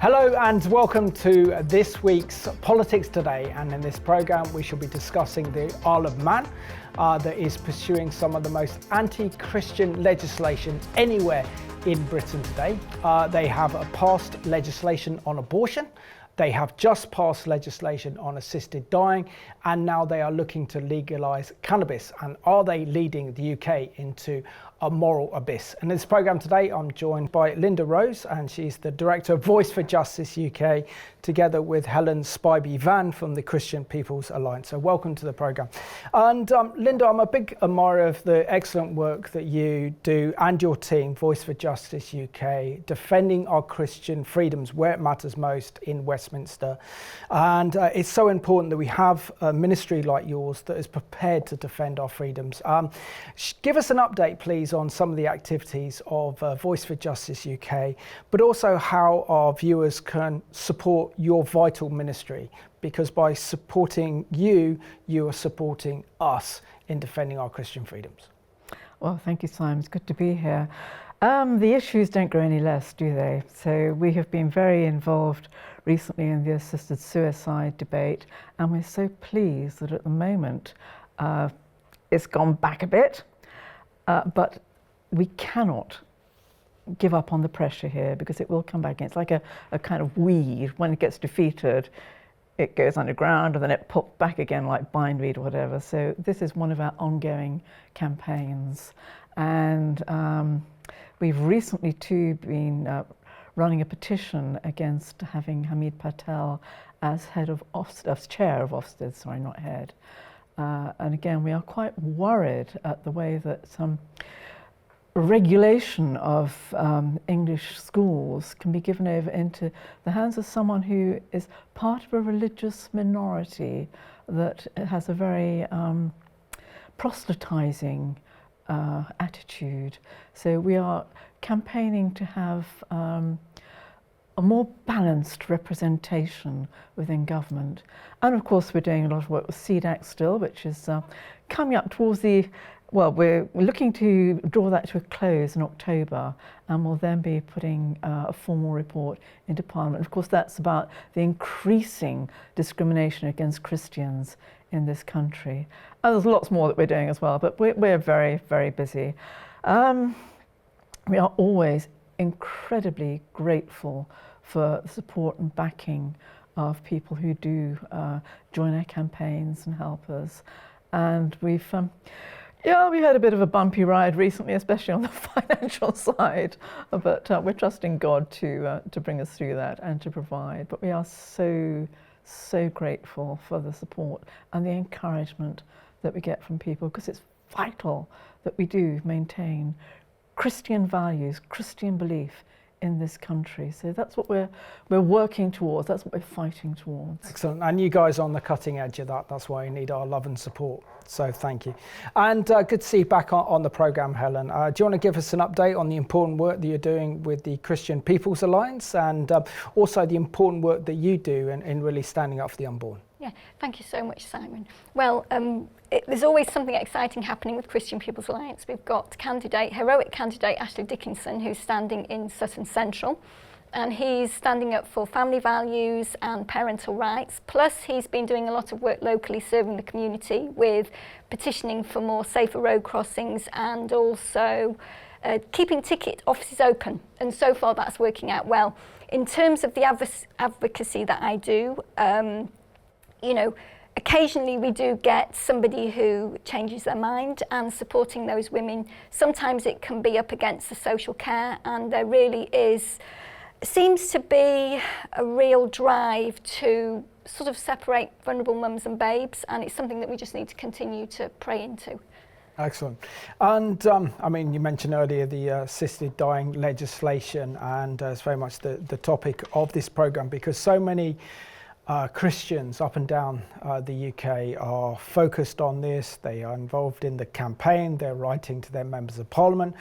Hello and welcome to this week's Politics Today, and in this programme we shall be discussing the Isle of Man that is pursuing some of the most anti-Christian legislation anywhere in Britain today. They have passed legislation on abortion, they have just passed legislation on assisted dying, and now they are looking to legalise cannabis. And are they leading the UK into a moral abyss? And in this programme today, I'm joined by Lynda Rose, and she's the Director of Voice for Justice UK, together with Helen Spiby-Vann from the Christian People's Alliance. So welcome to the programme. And Lynda, I'm a big admirer of the excellent work that you do and your team, Voice for Justice UK, defending our Christian freedoms where it matters most in Westminster. And it's so important that we have a ministry like yours that is prepared to defend our freedoms. Give us an update, please, on some of the activities of Voice for Justice UK, but also how our viewers can support your vital ministry, because by supporting you, you are supporting us in defending our Christian freedoms. Well, thank you, Simon. It's good to be here. The issues don't grow any less, do they? So we have been very involved recently in the assisted suicide debate, and we're so pleased that at the moment it's gone back a bit, but we cannot give up on the pressure here, because it will come back again. It's like a kind of weed. When it gets defeated, it goes underground and then it pops back again like bindweed or whatever. So this is one of our ongoing campaigns. And we've recently too been running a petition against having Hamid Patel as head of Ofsted, chair of Ofsted, sorry, not head. And again, we are quite worried at the way that regulation of English schools can be given over into the hands of someone who is part of a religious minority that has a very proselytizing attitude. So we are campaigning to have a more balanced representation within government. And of course we're doing a lot of work with CDAC still, which is coming up towards we're looking to draw that to a close in October, and we'll then be putting a formal report into Parliament. Of course, that's about the increasing discrimination against Christians in this country. And there's lots more that we're doing as well, but we're very, very busy. We are always incredibly grateful for the support and backing of people who do join our campaigns and help us. And we've had a bit of a bumpy ride recently, especially on the financial side, but we're trusting God to bring us through that and to provide. But we are so grateful for the support and the encouragement that we get from people, because it's vital that we do maintain Christian values, Christian belief in this country. So that's what we're working towards, that's what we're fighting towards. Excellent, and you guys are on the cutting edge of that. That's why you need our love and support. So thank you. And good to see you back on the programme, Helen. Do you want to give us an update on the important work that you're doing with the Christian People's Alliance, and also the important work that you do in really standing up for the unborn? Yeah, thank you so much, Simon. Well, there's always something exciting happening with Christian People's Alliance. We've got heroic candidate Ashley Dickinson, who's standing in Sutton Central, and he's standing up for family values and parental rights. Plus, he's been doing a lot of work locally serving the community with petitioning for more safer road crossings, and also keeping ticket offices open. And so far, that's working out well. In terms of the advocacy that I do, occasionally we do get somebody who changes their mind, and supporting those women, sometimes it can be up against the social care, and there really seems to be a real drive to sort of separate vulnerable mums and babes, and it's something that we just need to continue to pray into. Excellent. And you mentioned earlier the assisted dying legislation, and it's very much the topic of this programme, because so many Christians up and down the UK are focused on this. They are involved in the campaign, they're writing to their members of parliament,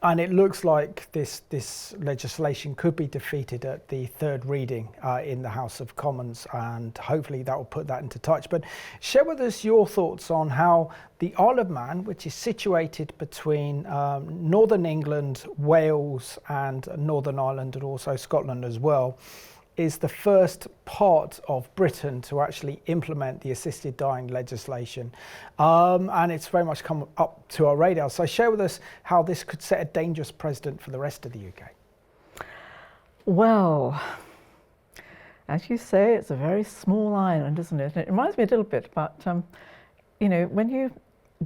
and it looks like this legislation could be defeated at the third reading in the House of Commons, and hopefully that will put that into touch. But share with us your thoughts on how the Isle of Man, which is situated between Northern England, Wales and Northern Ireland, and also Scotland as well, is the first part of Britain to actually implement the assisted dying legislation. And it's very much come up to our radar. So share with us how this could set a dangerous precedent for the rest of the UK. Well, as you say, it's a very small island, isn't it? And it reminds me a little bit about, you know, when you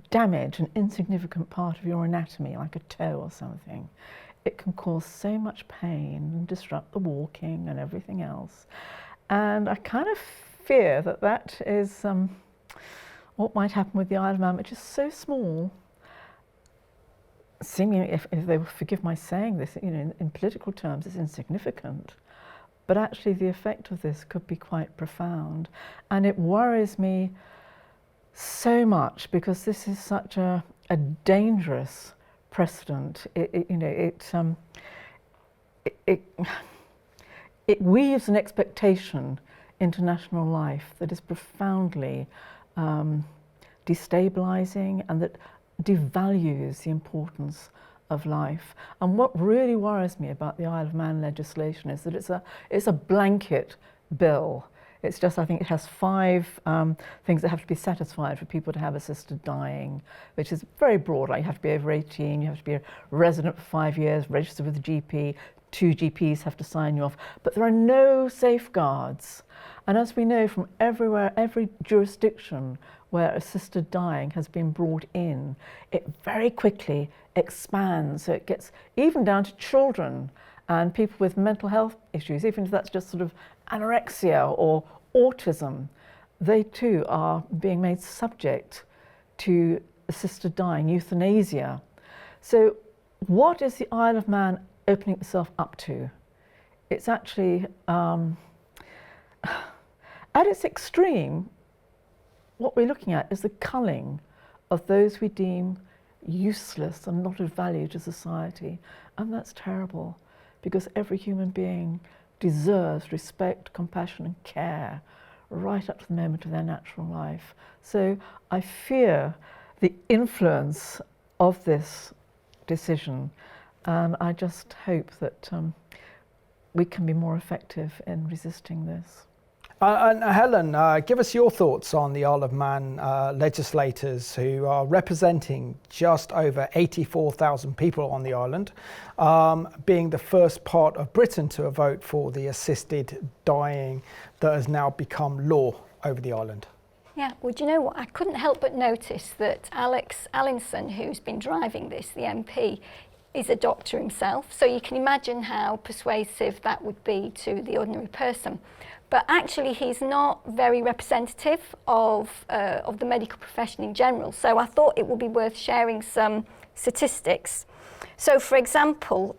damage an insignificant part of your anatomy, like a toe or something, it can cause so much pain and disrupt the walking and everything else. And I kind of fear that that is what might happen with the Isle of Man, which is so small. Seemingly, if they will forgive my saying this, you know, in political terms, it's insignificant. But actually the effect of this could be quite profound. And it worries me so much because this is such a dangerous precedent. It weaves an expectation into national life that is profoundly destabilising and that devalues the importance of life. And what really worries me about the Isle of Man legislation is that it's a blanket bill. It's just, I think it has 5 things that have to be satisfied for people to have assisted dying, which is very broad. Like you have to be over 18, you have to be a resident for 5 years, registered with a GP, 2 GPs have to sign you off. But there are no safeguards. And as we know from everywhere, every jurisdiction where assisted dying has been brought in, it very quickly expands. So it gets even down to children and people with mental health issues, even if that's just sort of anorexia or autism, they too are being made subject to assisted dying, euthanasia. So what is the Isle of Man opening itself up to? It's actually, at its extreme, what we're looking at is the culling of those we deem useless and not of value to society. And that's terrible, because every human being deserves respect, compassion and care right up to the moment of their natural life. So I fear the influence of this decision, and I just hope that we can be more effective in resisting this. And Helen, give us your thoughts on the Isle of Man legislators who are representing just over 84,000 people on the island, being the first part of Britain to vote for the assisted dying that has now become law over the island. Yeah, well, do you know what? I couldn't help but notice that Allinson, who's been driving this, the MP, is a doctor himself. So you can imagine how persuasive that would be to the ordinary person. But actually he's not very representative of the medical profession in general. So I thought it would be worth sharing some statistics. So for example,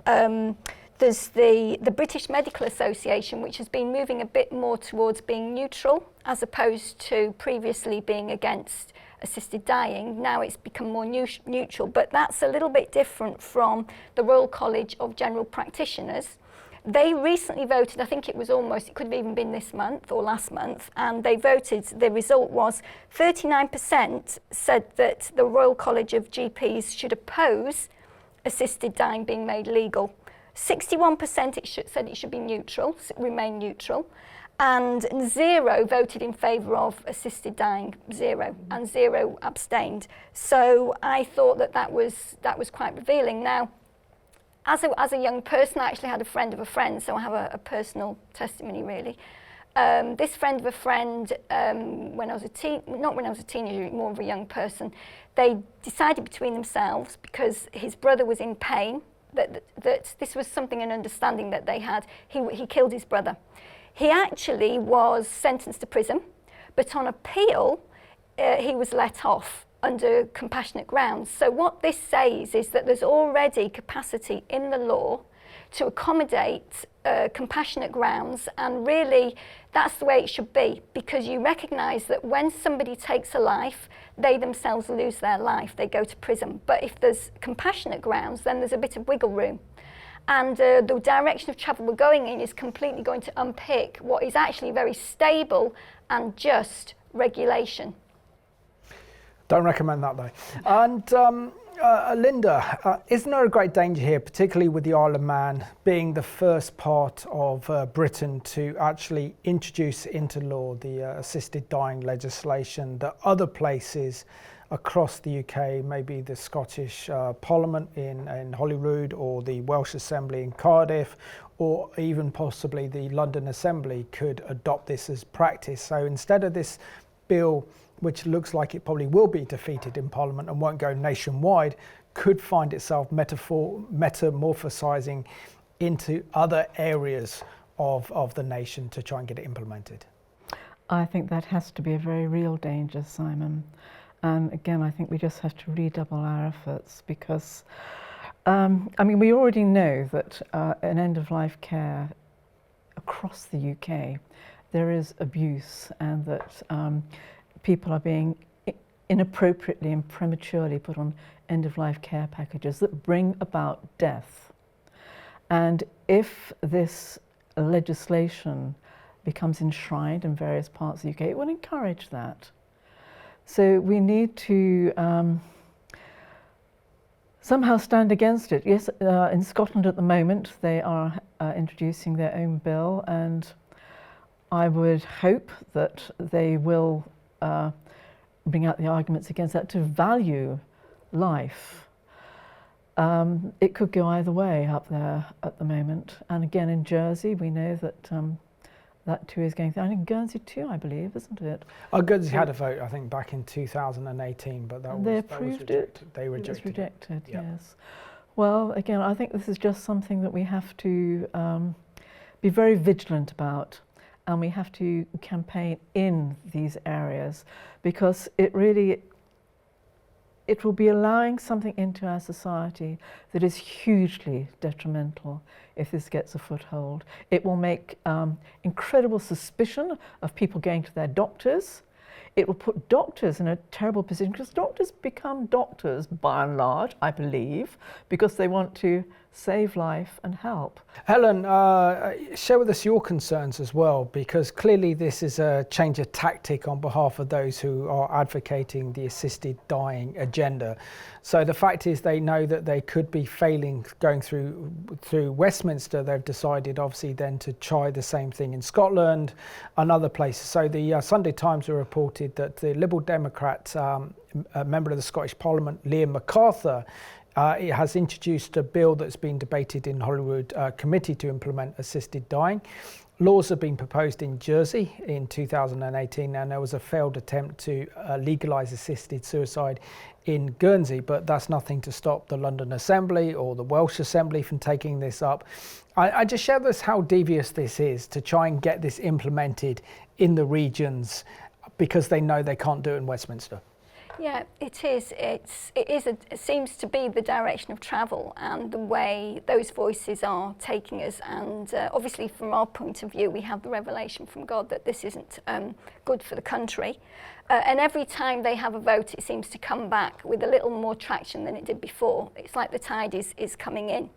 there's the British Medical Association, which has been moving a bit more towards being neutral as opposed to previously being against assisted dying. Now it's become more neutral, but that's a little bit different from the Royal College of General Practitioners. They recently voted, I think it could have even been this month or last month, and they voted, the result was 39% said that the Royal College of GPs should oppose assisted dying being made legal. 61% said it should be neutral, remain neutral, and 0 voted in favour of assisted dying, 0, and 0 abstained. So I thought that was quite revealing. Now, as a young person, I actually had a friend of a friend, so I have a personal testimony really. This friend of a friend, when I was not when I was a teenager, more of a young person, they decided between themselves, because his brother was in pain, that this was something, an understanding that they had. He killed his brother. He actually was sentenced to prison, but on appeal, he was let off under compassionate grounds. So what this says is that there's already capacity in the law to accommodate compassionate grounds, and really that's the way it should be, because you recognise that when somebody takes a life, they themselves lose their life, they go to prison. But if there's compassionate grounds, then there's a bit of wiggle room. And the direction of travel we're going in is completely going to unpick what is actually very stable and just regulation. Don't recommend that though. And Lynda, isn't there a great danger here, particularly with the Isle of Man being the first part of Britain to actually introduce into law the assisted dying legislation, that other places across the UK, maybe the Scottish Parliament in Holyrood, or the Welsh Assembly in Cardiff, or even possibly the London Assembly, could adopt this as practice? So instead of this bill, which looks like it probably will be defeated in Parliament and won't go nationwide, could find itself metamorphosizing into other areas of the nation to try and get it implemented? I think that has to be a very real danger, Simon. And again, I think we just have to redouble our efforts, because, I mean, we already know that in end-of-life care across the UK, there is abuse, and that people are being inappropriately and prematurely put on end-of-life care packages that bring about death. And if this legislation becomes enshrined in various parts of the UK, it will encourage that. So we need to somehow stand against it. Yes, in Scotland at the moment, they are introducing their own bill, and I would hope that they will bring out the arguments against that to value life. It could go either way up there at the moment. And again, in Jersey, we know that that too is going through. And in Guernsey too, I believe, isn't it? Guernsey had a vote, I think, back in 2018, but they approved it. They rejected it. It was rejected, Yep. yes. Well, again, I think this is just something that we have to be very vigilant about, and we have to campaign in these areas, because it will be allowing something into our society that is hugely detrimental if this gets a foothold. It will make incredible suspicion of people going to their doctors. It will put doctors in a terrible position, because doctors become doctors by and large, I believe, because they want to save life and help. Helen, share with us your concerns as well, because clearly this is a change of tactic on behalf of those who are advocating the assisted dying agenda. So the fact is, they know that they could be failing going through Westminster. They've decided obviously then to try the same thing in Scotland and other places. So the Sunday Times reported that the Liberal Democrat member of the Scottish Parliament, Liam MacArthur, it has introduced a bill that's been debated in Holyrood Committee to implement assisted dying. Laws have been proposed in Jersey in 2018, and there was a failed attempt to legalise assisted suicide in Guernsey, but that's nothing to stop the London Assembly or the Welsh Assembly from taking this up. I just share this how devious this is to try and get this implemented in the regions, because they know they can't do it in Westminster. Yeah, it is. It seems to be the direction of travel and the way those voices are taking us. And obviously, from our point of view, we have the revelation from God that this isn't good for the country. And every time they have a vote, it seems to come back with a little more traction than it did before. It's like the tide is coming in.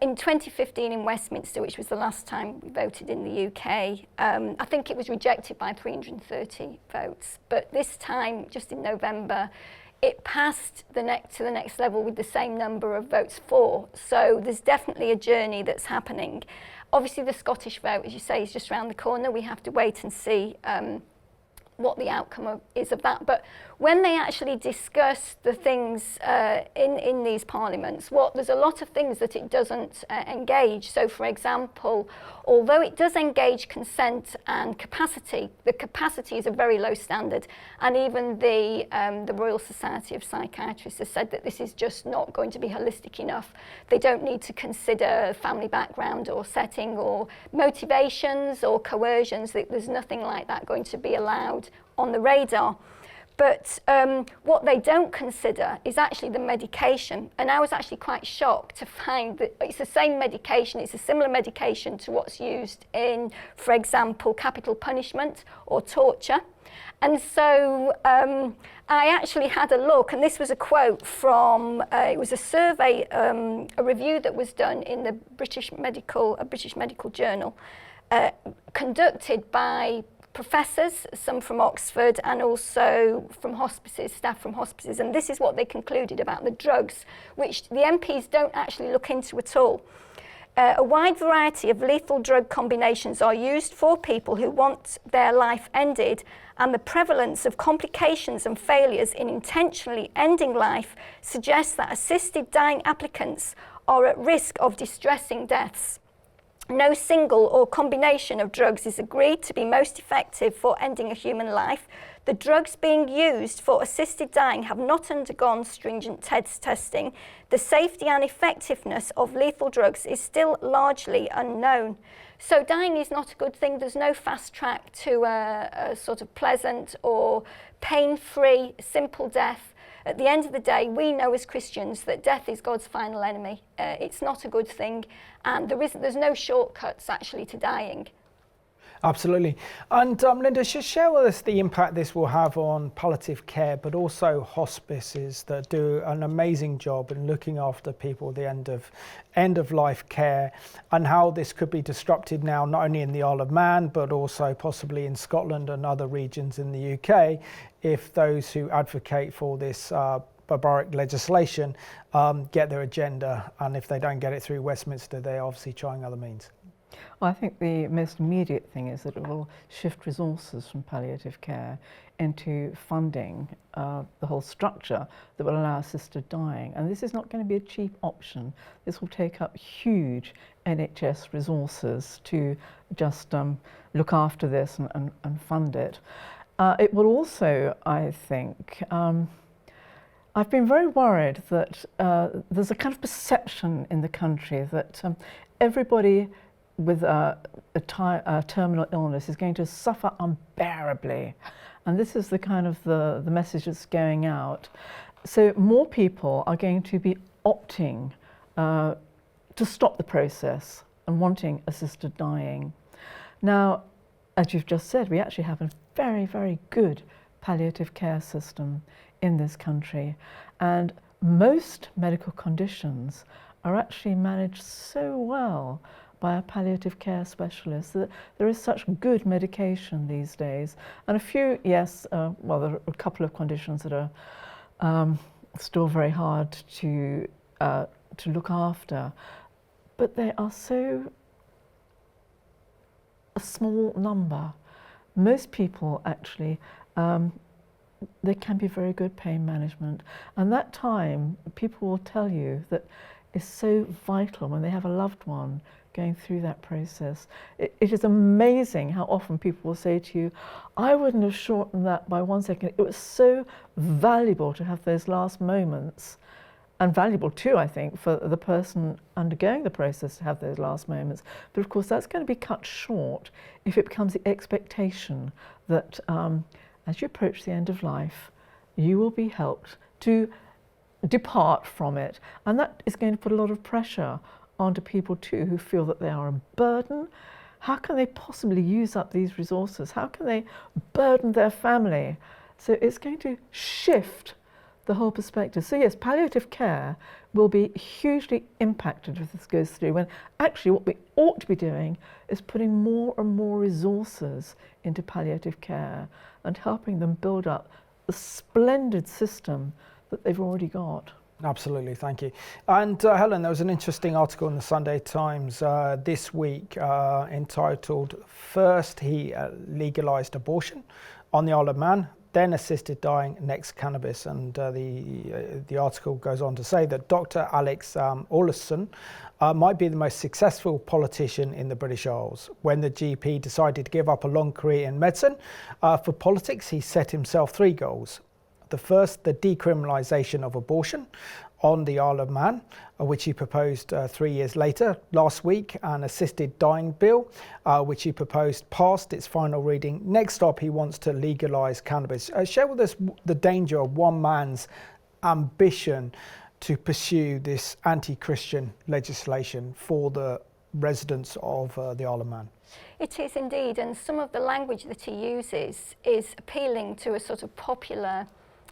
In 2015 in Westminster, which was the last time we voted in the UK, I think it was rejected by 330 votes. But this time, just in November, it passed to the next level with the same number of votes for. So there's definitely a journey that's happening. Obviously, the Scottish vote, as you say, is just around the corner. We have to wait and see what the outcome is of that. But when they actually discuss the things in these parliaments, there's a lot of things that it doesn't engage. So, for example, although it does engage consent and capacity, the capacity is a very low standard. And even the Royal Society of Psychiatrists has said that this is just not going to be holistic enough. They don't need to consider family background or setting or motivations or coercions. There's nothing like that going to be allowed on the radar. But what they don't consider is actually the medication. And I was actually quite shocked to find that it's the same medication, it's a similar medication to what's used in, for example, capital punishment or torture. And so I actually had a look, and this was a quote from, it was a survey, a review that was done in the British Medical Journal, conducted by professors, some from Oxford, and also from hospices, staff from hospices, and this is what they concluded about the drugs, which the MPs don't actually look into at all. A wide variety of lethal drug combinations are used for people who want their life ended, and the prevalence of complications and failures in intentionally ending life suggests that assisted dying applicants are at risk of distressing deaths. No single or combination of drugs is agreed to be most effective for ending a human life. The drugs being used for assisted dying have not undergone stringent testing. The safety and effectiveness of lethal drugs is still largely unknown. So dying is not a good thing. There's no fast track to a sort of pleasant or pain-free, simple death. At the end of the day, we know as Christians that death is God's final enemy. It's not a good thing, and there's no shortcuts actually to dying. Absolutely. And Lynda, just share with us the impact this will have on palliative care, but also hospices that do an amazing job in looking after people at the end of life care, and how this could be disrupted now, not only in the Isle of Man, but also possibly in Scotland and other regions in the UK, if those who advocate for this barbaric legislation get their agenda, and if they don't get it through Westminster, they're obviously trying other means. Well, I think the most immediate thing is that it will shift resources from palliative care into funding the whole structure that will allow assisted dying. And this is not going to be a cheap option. This will take up huge NHS resources to just look after this and fund it. It will also, I think, I've been very worried that there's a kind of perception in the country that everybody with a terminal illness is going to suffer unbearably. And this is the kind of the message that's going out. So more people are going to be opting to stop the process and wanting assisted dying. Now, as you've just said, we actually have a very, very good palliative care system in this country. And most medical conditions are actually managed so well by a palliative care specialist that there is such good medication these days. And a few, yes, well, there are a couple of conditions that are still very hard to look after, but they are so a small number. Most people actually, there can be very good pain management, and that time people will tell you that is so vital when they have a loved one going through that process. It is amazing how often people will say to you, I wouldn't have shortened that by 1 second. It was so valuable to have those last moments, and valuable too, I think, for the person undergoing the process to have those last moments. But of course, that's going to be cut short if it becomes the expectation that as you approach the end of life, you will be helped to depart from it. And that is going to put a lot of pressure onto people too who feel that they are a burden. How can they possibly use up these resources? How can they burden their family? So it's going to shift the whole perspective. So yes, palliative care will be hugely impacted if this goes through, when actually what we ought to be doing is putting more and more resources into palliative care and helping them build up the splendid system that they've already got. Absolutely, thank you. And Helen, there was an interesting article in the Sunday Times this week entitled, First he legalised abortion on the Isle of Man, then assisted dying, next cannabis. And the article goes on to say that Dr. Allinson might be the most successful politician in the British Isles. When the GP decided to give up a long career in medicine for politics, he set himself 3 goals. The first, the decriminalisation of abortion on the Isle of Man, which he proposed 3 years later. Last week, an assisted dying bill, which he proposed, passed its final reading. Next up, he wants to legalise cannabis. Share with us the danger of one man's ambition to pursue this anti-Christian legislation for the residents of the Isle of Man. It is indeed, and some of the language that he uses is appealing to a sort of popular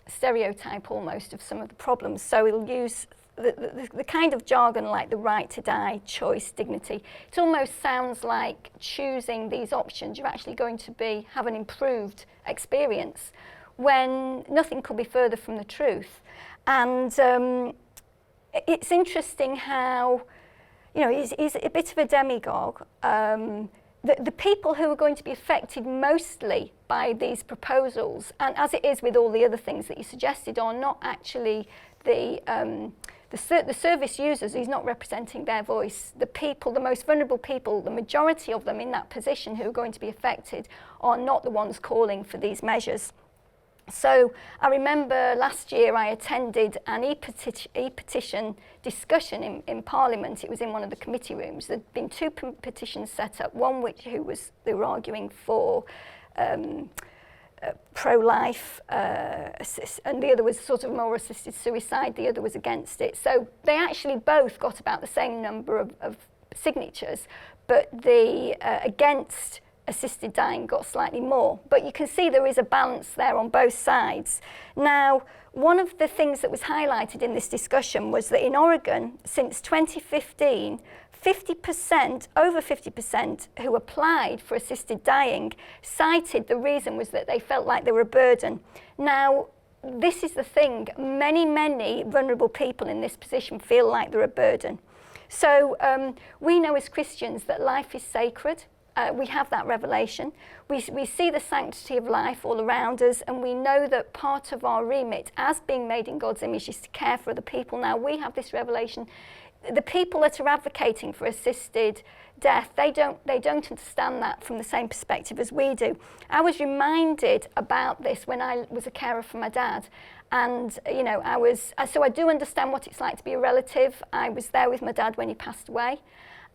stereotype almost of some of the problems. So he'll use the kind of jargon like the right to die, choice, dignity, it almost sounds like choosing these options, you're actually going to have an improved experience, when nothing could be further from the truth. And it's interesting how, he's a bit of a demagogue. The people who are going to be affected mostly by these proposals, and as it is with all the other things that you suggested, are not actually the service users. He's not representing their voice. The people, the most vulnerable people, the majority of them in that position who are going to be affected are not the ones calling for these measures. So I remember last year I attended an e-petition discussion in Parliament. It was in one of the committee rooms. There'd been two petitions set up, one they were arguing for pro-life, and the other was sort of more assisted suicide, the other was against it. So they actually both got about the same number of signatures, but the against assisted dying got slightly more. But you can see there is a balance there on both sides. Now, one of the things that was highlighted in this discussion was that in Oregon, since 2015, over 50% who applied for assisted dying cited the reason was that they felt like they were a burden. Now, this is the thing, many vulnerable people in this position feel like they're a burden. So we know as Christians that life is sacred. We have that revelation. We see the sanctity of life all around us, and we know that part of our remit as being made in God's image is to care for other people. Now, we have this revelation. The people that are advocating for assisted death, they don't understand that from the same perspective as we do. I was reminded about this when I was a carer for my dad, and so I do understand what it's like to be a relative. I was there with my dad when he passed away.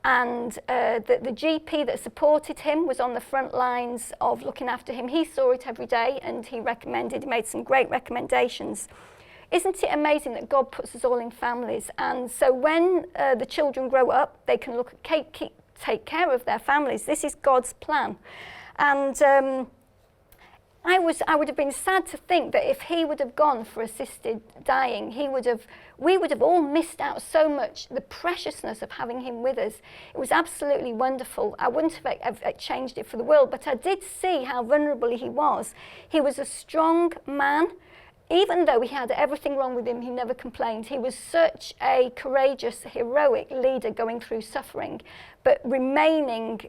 And the GP that supported him was on the front lines of looking after him. He saw it every day, and he made some great recommendations. Isn't it amazing that God puts us all in families? And so when the children grow up, they can take care of their families. This is God's plan. And I would have been sad to think that if he would have gone for assisted dying, we would have all missed out so much, the preciousness of having him with us. It was absolutely wonderful. I wouldn't have changed it for the world, but I did see how vulnerable he was. He was a strong man. Even though he had everything wrong with him, he never complained. He was such a courageous, heroic leader going through suffering, but remaining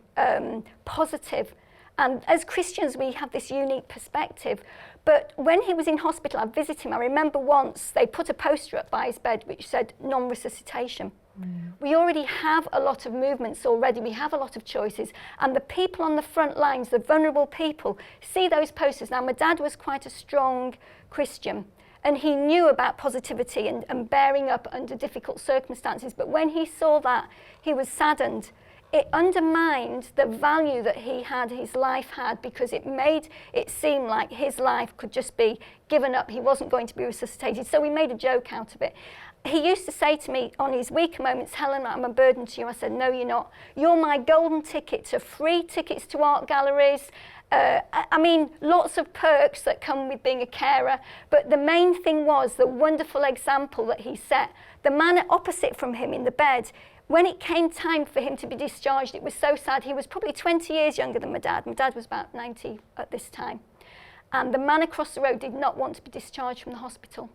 positive. And as Christians, we have this unique perspective. But when he was in hospital, I visited him. I remember once they put a poster up by his bed which said non-resuscitation. We already have a lot of movements already. We have a lot of choices. And the people on the front lines, the vulnerable people, see those posters. Now, my dad was quite a strong Christian, and he knew about positivity and bearing up under difficult circumstances. But when he saw that, he was saddened. It undermined the value that his life had, because it made it seem like his life could just be given up. He wasn't going to be resuscitated. So we made a joke out of it. He used to say to me on his weaker moments, "Helen, I'm a burden to you." I said, "No, you're not. You're my golden ticket to free tickets to art galleries." I mean, lots of perks that come with being a carer, but the main thing was the wonderful example that he set. The man opposite from him in the bed, when it came time for him to be discharged, it was so sad. He was probably 20 years younger than my dad. My dad was about 90 at this time. And the man across the road did not want to be discharged from the hospital.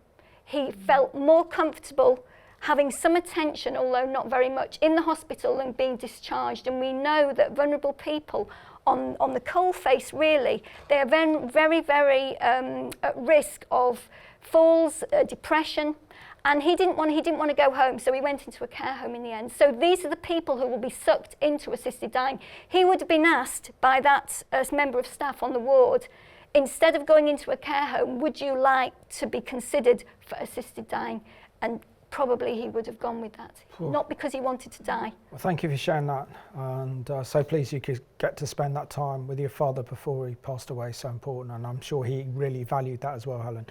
He felt more comfortable having some attention, although not very much, in the hospital than being discharged. And we know that vulnerable people on the coalface, really, they are very at risk of falls, depression. And he didn't want to go home, so he went into a care home in the end. So these are the people who will be sucked into assisted dying. He would have been asked by that member of staff on the ward, instead of going into a care home, would you like to be considered for assisted dying? And probably he would have gone with that, not because he wanted to die. Well, thank you for sharing that, and so pleased you could get to spend that time with your father before he passed away. So important, and I'm sure he really valued that as well, Helen.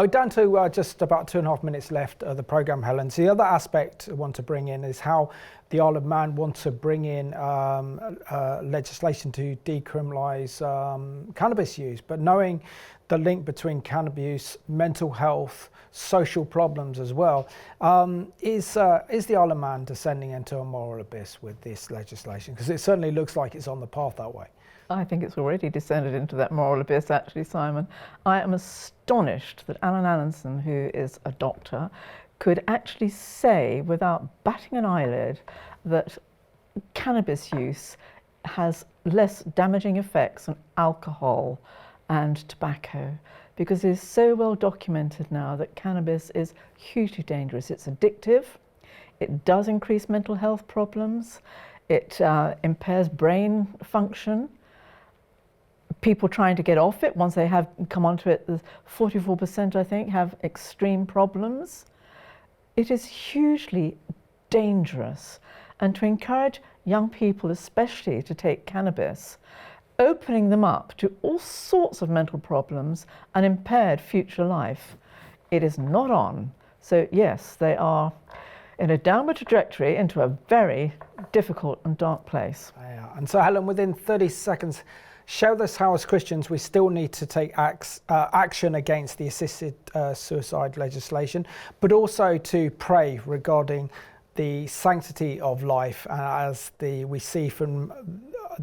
Down to just about 2.5 minutes left of the programme, Helen. So the other aspect I want to bring in is how the Isle of Man want to bring in legislation to decriminalise cannabis use, but knowing the link between cannabis use, mental health, social problems as well. Is the Isle of Man descending into a moral abyss with this legislation? Because it certainly looks like it's on the path that way. I think it's already descended into that moral abyss, actually, Simon. I am astonished that Allinson, who is a doctor, could actually say without batting an eyelid that cannabis use has less damaging effects than alcohol and tobacco, because it is so well documented now that cannabis is hugely dangerous. It's addictive, it does increase mental health problems, it impairs brain function. People trying to get off it, once they have come onto it, 44% I think have extreme problems. It is hugely dangerous, and to encourage young people especially to take cannabis, opening them up to all sorts of mental problems and impaired future life, it is not on. So yes, they are in a downward trajectory into a very difficult and dark place. Yeah. And so Helen, within 30 seconds, show us how as Christians we still need to take action against the assisted suicide legislation, but also to pray regarding the sanctity of life. As we see from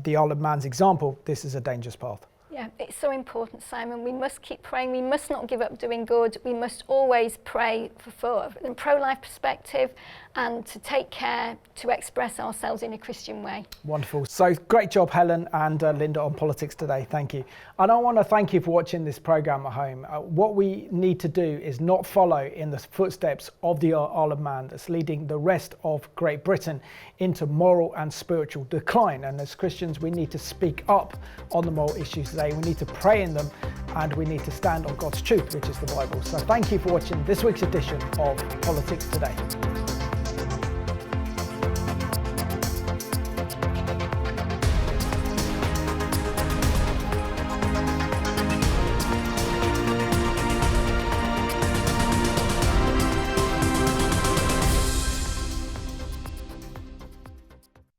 the Isle of Man's example, this is a dangerous path. Yeah, it's so important, Simon. We must keep praying. We must not give up doing good. We must always pray for a pro-life perspective and to take care to express ourselves in a Christian way. Wonderful. So great job, Helen and Lynda, on Politics Today. Thank you. And I want to thank you for watching this programme at home. What we need to do is not follow in the footsteps of the Isle of Man that's leading the rest of Great Britain into moral and spiritual decline. And as Christians, we need to speak up on the moral issues today. We need to pray in them, and we need to stand on God's truth, which is the Bible. So thank you for watching this week's edition of Politics Today.